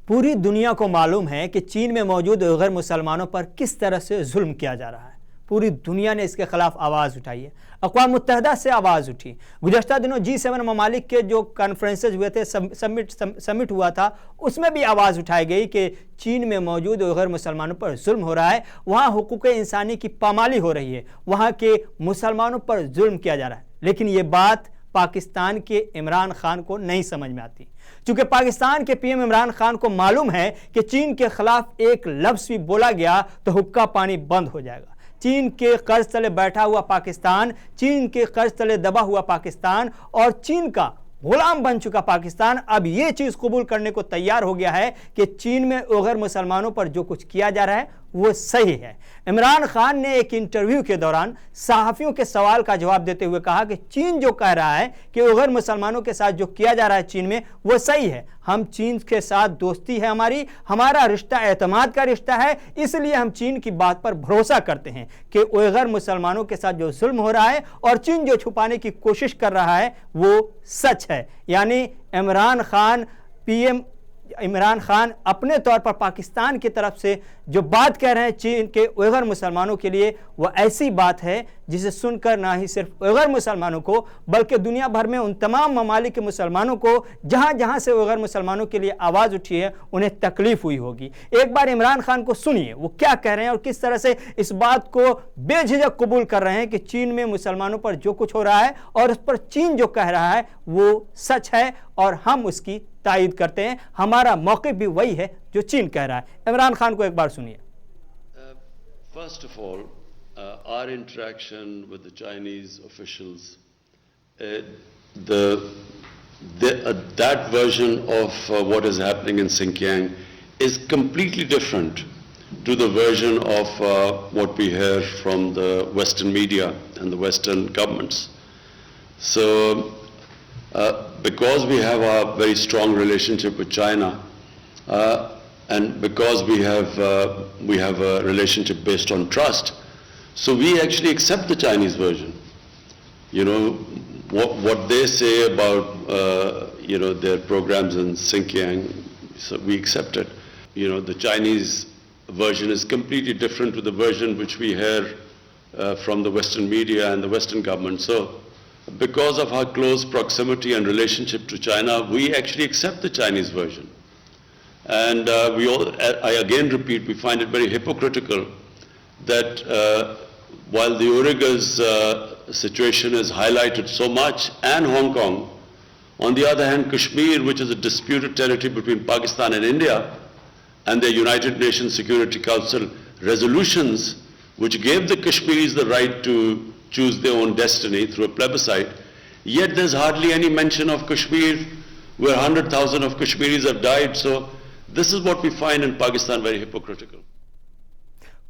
پوری دنیا کو معلوم ہے کہ چین میں موجود غیر مسلمانوں پر کس طرح سے ظلم کیا جا رہا ہے۔ پوری دنیا نے اس کے خلاف آواز اٹھائی ہے۔ اقوام متحدہ سے آواز اٹھی۔ گزشتہ دنوں G7 ممالک کے جو کانفرنسز ہوئے تھے، سمٹ ہوا تھا، اس میں بھی آواز اٹھائی گئی کہ چین میں موجود غیر مسلمانوں پر ظلم ہو رہا ہے، وہاں حقوق انسانی کی پامالی ہو رہی ہے، وہاں کے مسلمانوں پر ظلم کیا جا رہا ہے۔ لیکن یہ بات پاکستان کے عمران خان کو نہیں سمجھ میں آتی، چونکہ پاکستان کے پی ایم عمران خان کو معلوم ہے کہ چین کے خلاف ایک لفظ بھی بولا گیا تو حقہ پانی بند ہو جائے گا۔ چین کے قرض تلے بیٹھا ہوا پاکستان، چین کے قرض تلے دبا ہوا پاکستان اور چین کا غلام بن چکا پاکستان اب یہ چیز قبول کرنے کو تیار ہو گیا ہے کہ چین میں غیر مسلمانوں پر جو کچھ کیا جا رہا ہے وہ صحیح ہے۔ عمران خان نے ایک انٹرویو کے دوران صحافیوں کے سوال کا جواب دیتے ہوئے کہا کہ چین جو کہہ رہا ہے کہ غیر مسلمانوں کے ساتھ جو کیا جا رہا ہے چین میں وہ صحیح ہے، ہم چین کے ساتھ دوستی ہے، ہمارا رشتہ اعتماد کا رشتہ ہے، اس لیے ہم چین کی بات پر بھروسہ کرتے ہیں کہ غیر مسلمانوں کے ساتھ جو ظلم ہو رہا ہے اور چین جو چھپانے کی کوشش کر رہا ہے وہ سچ ہے۔ یعنی پی ایم عمران خان اپنے طور پر پاکستان کی طرف سے جو بات کہہ رہے ہیں چین کے غیر مسلمانوں کے لیے، وہ ایسی بات ہے جسے سن کر نہ ہی صرف غیر مسلمانوں کو بلکہ دنیا بھر میں ان تمام ممالک کے مسلمانوں کو جہاں جہاں سے غیر مسلمانوں کے لیے آواز اٹھی ہے انہیں تکلیف ہوئی ہوگی۔ ایک بار عمران خان کو سنیے وہ کیا کہہ رہے ہیں اور کس طرح سے اس بات کو بے جھجک قبول کر رہے ہیں کہ چین میں مسلمانوں پر جو کچھ ہو رہا ہے اور اس پر چین جو کہہ رہا ہے وہ سچ ہے اور ہم اس کی تائید کرتے ہیں، ہمارا موقف بھی وہی ہے جو چین کہہ رہا ہے۔ عمران خان کو ایک بار سنیے۔ First of all, our interaction with the Chinese officials, that version of what is happening in Xinjiang is completely different to the version of what we hear from the Western media and the Western governments. So, because we have a very strong relationship with China, and because we have a relationship based on trust, so we actually accept the Chinese version. You know, what they say about their programs in Xinjiang, so we accept it. You know, the Chinese version is completely different to the version which we hear from the Western media and the Western government. So because of our close proximity and relationship to China, we actually accept the Chinese version. And I again repeat, we find it very hypocritical that while the Uyghurs situation is highlighted so much and Hong Kong, on the other hand, Kashmir, which is a disputed territory between Pakistan and India, and the United Nations Security Council resolutions which gave the Kashmiris the right to choose their own destiny through a plebiscite, yet there's hardly any mention of Kashmir, where 100,000 of Kashmiris have died. So this is what we find in Pakistan very hypocritical.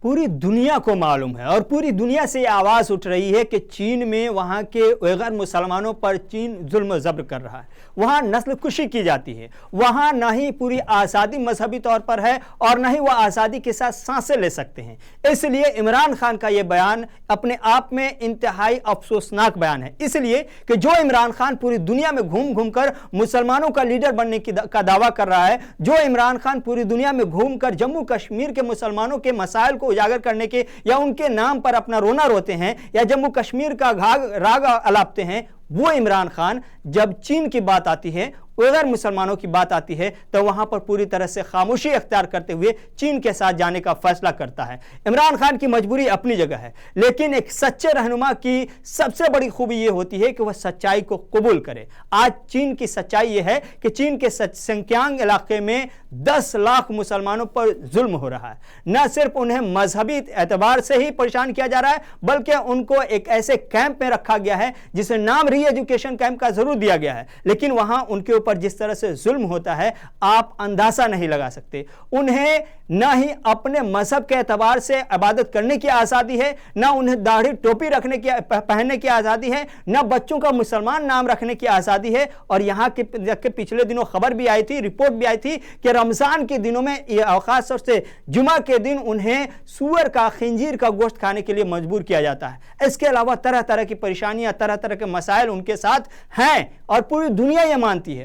پوری دنیا کو معلوم ہے اور پوری دنیا سے یہ آواز اٹھ رہی ہے کہ چین میں وہاں کے غیر مسلمانوں پر چین ظلم و جبر کر رہا ہے، وہاں نسل کشی کی جاتی ہے، وہاں نہ ہی پوری آزادی مذہبی طور پر ہے اور نہ ہی وہ آزادی کے ساتھ سانسیں لے سکتے ہیں۔ اس لیے عمران خان کا یہ بیان اپنے آپ میں انتہائی افسوسناک بیان ہے، اس لیے کہ جو عمران خان پوری دنیا میں گھوم گھوم کر مسلمانوں کا لیڈر بننے کا دعویٰ کر رہا ہے، جو عمران خان پوری دنیا میں گھوم کر جموں کشمیر کے مسلمانوں کے مسائل کو اجاگر کرنے کے یا ان کے نام پر اپنا رونا روتے ہیں یا جموں کشمیر کا راگ الاپتے ہیں، وہ عمران خان جب چین کی بات آتی ہے، غیر مسلمانوں کی بات آتی ہے تو وہاں پر پوری طرح سے خاموشی اختیار کرتے ہوئے چین کے ساتھ جانے کا فیصلہ کرتا ہے۔ عمران خان کی مجبوری اپنی جگہ ہے، لیکن ایک سچے رہنما کی سب سے بڑی خوبی یہ ہوتی ہے کہ وہ سچائی کو قبول کرے۔ آج چین کی سچائی یہ ہے کہ چین کے سنکیانگ علاقے میں 10 لاکھ مسلمانوں پر ظلم ہو رہا ہے، نہ صرف انہیں مذہبی اعتبار سے ہی پریشان کیا جا رہا ہے بلکہ ان کو ایک ایسے کیمپ میں رکھا گیا ہے جسے نام ری ایجوکیشن کیمپ کا ضرور دیا گیا ہے، لیکن وہاں ان کے پر جس طرح سے ظلم ہوتا ہے آپ اندازہ نہیں لگا سکتے۔ انہیں نہ ہی اپنے مذہب کے اعتبار سے عبادت کرنے کی آزادی ہے، نہ انہیں داڑھی ٹوپی پہننے کی آزادی ہے، نہ بچوں کا مسلمان نام رکھنے کی آزادی ہے۔ اور یہاں کے پچھلے دنوں خبر بھی آئی تھی، رپورٹ بھی آئی تھی کہ رمضان کے دنوں میں خاص طور سے جمعہ کے دن انہیں سور کا خنزیر کا گوشت کھانے کے لیے مجبور کیا جاتا ہے۔ اس کے علاوہ طرح طرح کی پریشانیاں، طرح طرح کے مسائل ان کے ساتھ ہیں اور پوری دنیا یہ مانتی ہے۔